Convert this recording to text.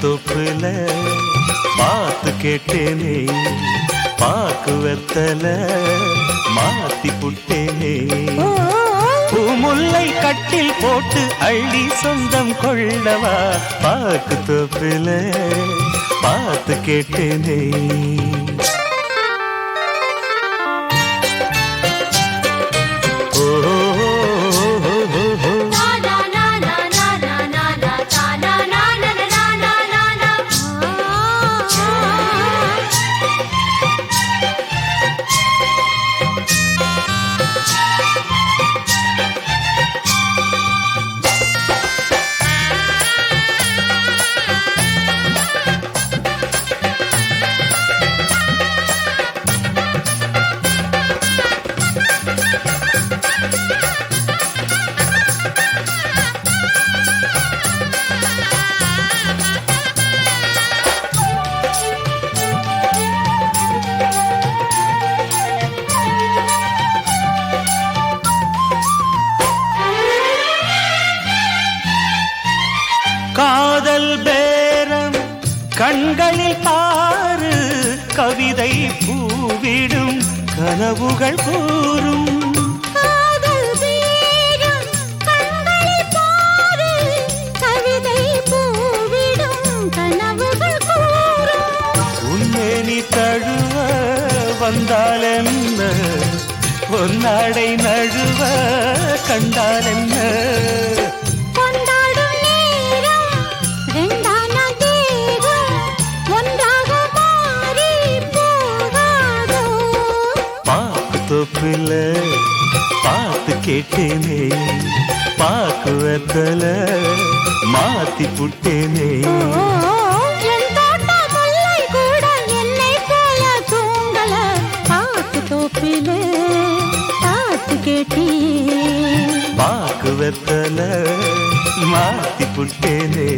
தோப்புல பாத்து கேட்டேனே, பாக்கு வெத்தல மாத்தி புட்டேனே. பூமுல்லை கட்டில் போட்டு அள்ளி சொந்தம் கொள்ளவா, பாக்கு தோப்புல பாத்து கேட்டேனே. காதல் பேரம் கண்களில் பாரு, கவிதை பூவிடும் கனவுகள் கூறும். காதல் பேரம் கண்களில் பாரு, கவிதை பூவிடும் கனவுகள் கூறும். உன்னை தழுவ வந்தால் என்ன, பொன்னாடை நழுவ கண்டால் என்ன. தோப்புல பாத்து கேட்டேனே, பாக்கு வெத்தல மாத்தி புட்டேனே. தோப்பில பாத்து கேட்டே, பாக்கு வெத்தல மாத்தி புட்டேனே.